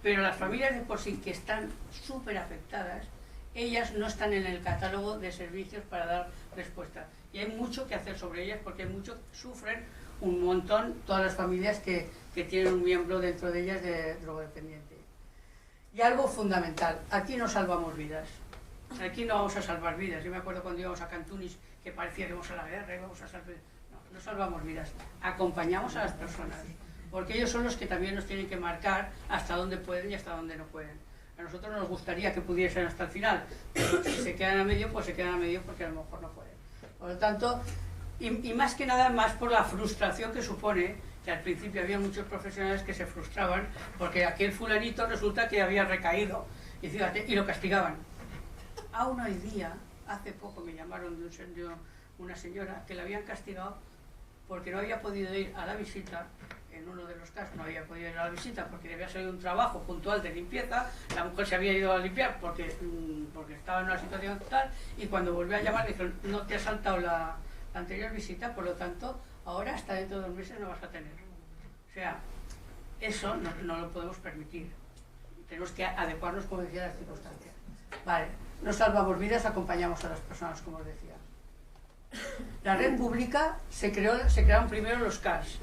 pero las familias de por sí que están súper afectadas, ellas no están en el catálogo de servicios para dar respuesta. Y hay mucho que hacer sobre ellas porque sufren un montón todas las familias que tienen un miembro dentro de ellas de drogodependiente. Y algo fundamental, aquí no salvamos vidas. Aquí no vamos a salvar vidas. Yo me acuerdo cuando íbamos a Cantunis que parecía que íbamos a la guerra, íbamos a salvar... No salvamos vidas, acompañamos a las personas, porque ellos son los que también nos tienen que marcar hasta dónde pueden y hasta dónde no pueden. A nosotros nos gustaría que pudiesen hasta el final, pero si se quedan a medio, pues se quedan a medio porque a lo mejor no pueden. Por lo tanto, y más que nada más por la frustración que supone, que al principio había muchos profesionales que se frustraban porque aquel fulanito resulta que había recaído, y fíjate, y lo castigaban. Aún hoy día, hace poco me llamaron de una señora que la habían castigado porque no había podido ir a la visita. En uno de los casos no había podido ir a la visita porque debía salir un trabajo puntual de limpieza, la mujer se había ido a limpiar porque estaba en una situación tal, y cuando volvió a llamar le dijeron, no te ha saltado la anterior visita, por lo tanto, ahora hasta dentro de 2 meses no vas a tener. O sea, eso no lo podemos permitir. Tenemos que adecuarnos, como decía, a las circunstancias. Vale, no salvamos vidas, acompañamos a las personas, como os decía. La red pública se crearon primero los CARS.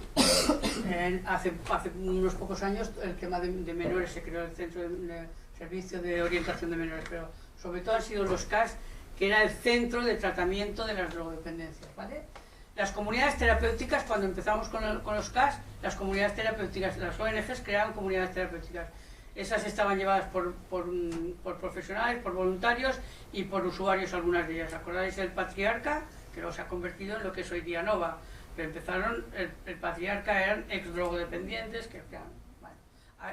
Hace unos pocos años el tema de menores se creó el Centro de Servicio de Orientación de Menores, pero sobre todo han sido los CARS, que era el centro de tratamiento de las drogodependencias, ¿vale? Las comunidades terapéuticas, cuando empezamos con los CARS, las comunidades terapéuticas, las ONGs creaban comunidades terapéuticas. Esas estaban llevadas por profesionales, por voluntarios y por usuarios, algunas de ellas. ¿Acordáis del Patriarca? Que luego se ha convertido en lo que es hoy día Nova. Pero empezaron, el Patriarca eran ex-drogodependientes, bueno,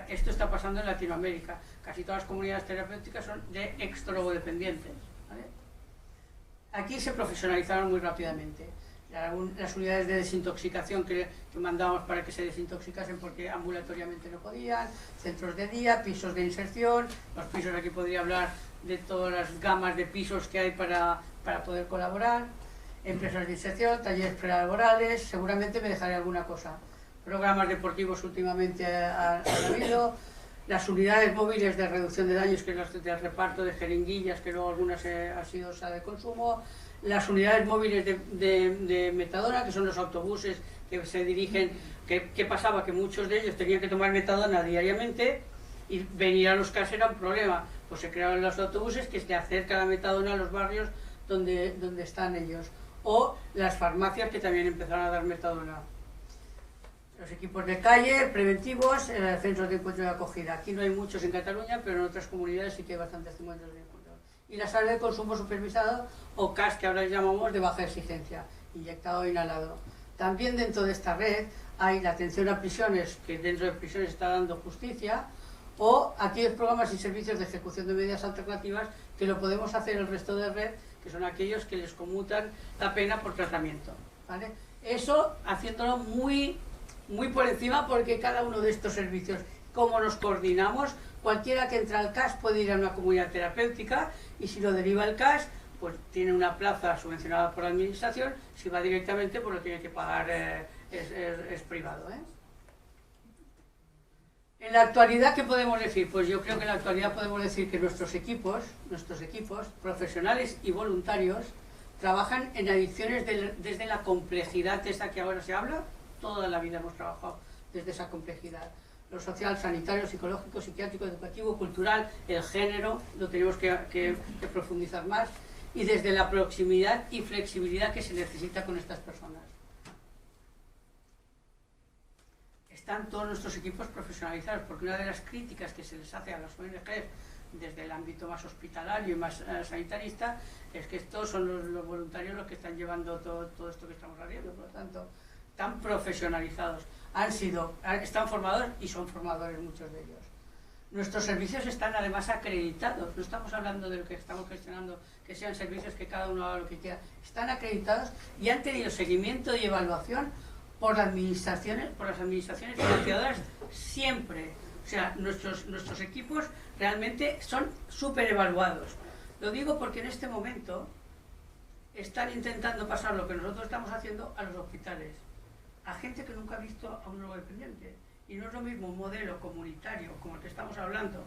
esto está pasando en Latinoamérica. Casi todas las comunidades terapéuticas son de ex-drogodependientes, ¿vale? Aquí se profesionalizaron muy rápidamente. Las unidades de desintoxicación que mandábamos para que se desintoxicasen porque ambulatoriamente no podían, centros de día, pisos de inserción, los pisos, aquí podría hablar de todas las gamas de pisos que hay para poder colaborar, empresas de inserción, talleres prelaborales, seguramente me dejaré alguna cosa. Programas deportivos últimamente han habido, las unidades móviles de reducción de daños, que es el reparto de jeringuillas, que luego algunas ha sido de consumo, las unidades móviles de metadona, que son los autobuses que se dirigen. ¿Qué pasaba? Que muchos de ellos tenían que tomar metadona diariamente y venir a los CARS era un problema. Pues se crearon los autobuses que se acerca la metadona a los barrios donde están ellos. O las farmacias que también empezaron a dar metadona. Los equipos de calle, preventivos, centros de encuentro y acogida. Aquí no hay muchos en Cataluña, pero en otras comunidades sí que hay bastantes centros de encuentro. Y la sala de consumo supervisado, o CAS, que ahora llamamos de baja exigencia, inyectado o inhalado. También dentro de esta red hay la atención a prisiones, que dentro de prisiones está dando justicia, o aquellos programas y servicios de ejecución de medidas alternativas que lo podemos hacer el resto de red, que son aquellos que les conmutan la pena por tratamiento, ¿vale? Eso haciéndolo muy por encima, porque cada uno de estos servicios, como nos coordinamos, cualquiera que entra al CAS puede ir a una comunidad terapéutica, y si lo deriva al CAS, pues tiene una plaza subvencionada por la administración. Si va directamente, pues lo tiene que pagar, es privado, ¿eh? En la actualidad, ¿qué podemos decir? Pues yo creo que en la actualidad podemos decir que nuestros equipos profesionales y voluntarios, trabajan en adicciones desde la complejidad esa que ahora se habla. Toda la vida hemos trabajado desde esa complejidad. Lo social, sanitario, psicológico, psiquiátrico, educativo, cultural, el género, lo tenemos que profundizar más, y desde la proximidad y flexibilidad que se necesita con estas personas. Están todos nuestros equipos profesionalizados, porque una de las críticas que se les hace a las ONGs desde el ámbito más hospitalario y más sanitarista es que estos son los voluntarios los que están llevando todo esto que estamos haciendo. Por lo tanto, están profesionalizados, están formados y son formadores muchos de ellos. Nuestros servicios están además acreditados, no estamos hablando de lo que estamos gestionando, que sean servicios que cada uno haga lo que quiera, están acreditados y han tenido seguimiento y evaluación por las administraciones financiadoras siempre. O sea, nuestros equipos realmente son súper evaluados. Lo digo porque en este momento están intentando pasar lo que nosotros estamos haciendo a los hospitales, a gente que nunca ha visto a un drogodependiente. Y no es lo mismo un modelo comunitario, como el que estamos hablando,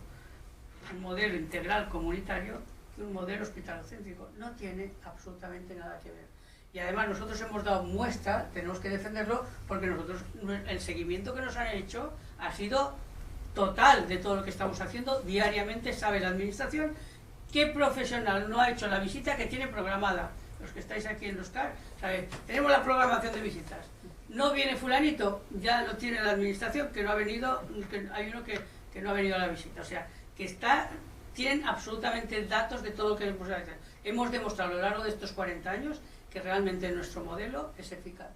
un modelo integral comunitario, que un modelo hospitalocéntrico. No tiene absolutamente nada que ver. Y además nosotros hemos dado muestra, tenemos que defenderlo, porque nosotros, el seguimiento que nos han hecho ha sido total de todo lo que estamos haciendo. Diariamente sabe la administración qué profesional no ha hecho la visita que tiene programada. Los que estáis aquí en los CAR, ¿sabéis? Tenemos la programación de visitas. No viene fulanito, ya lo tiene la administración, que no ha venido, que hay uno que no ha venido a la visita. O sea, que tienen absolutamente datos de todo lo que hemos hecho. Hemos demostrado a lo largo de estos 40 años que realmente nuestro modelo es eficaz.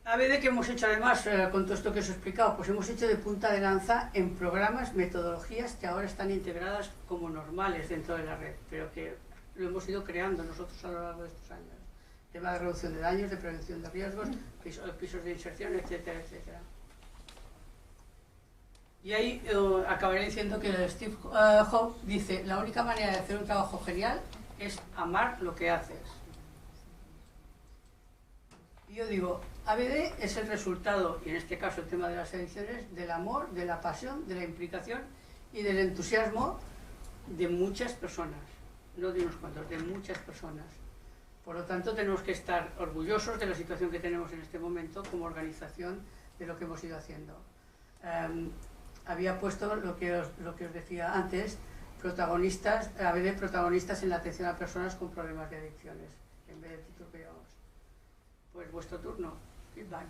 ABD, que hemos hecho además, con todo esto que os he explicado, pues hemos hecho de punta de lanza en programas, metodologías que ahora están integradas como normales dentro de la red, pero que lo hemos ido creando nosotros a lo largo de estos años. Tema de reducción de daños, de prevención de riesgos, pisos de inserción, etcétera, etcétera. Y ahí acabaré diciendo que Steve Jobs dice: la única manera de hacer un trabajo genial es amar lo que haces. Y yo digo, ABD es el resultado, y en este caso el tema de las adicciones, del amor, de la pasión, de la implicación y del entusiasmo de muchas personas, no de unos cuantos, de muchas personas. Por lo tanto, tenemos que estar orgullosos de la situación que tenemos en este momento como organización, de lo que hemos ido haciendo. Había puesto lo que os decía antes, protagonistas, ABD protagonistas en la atención a personas con problemas de adicciones, en vez del título que llevamos. Pues vuestro turno. Feedback.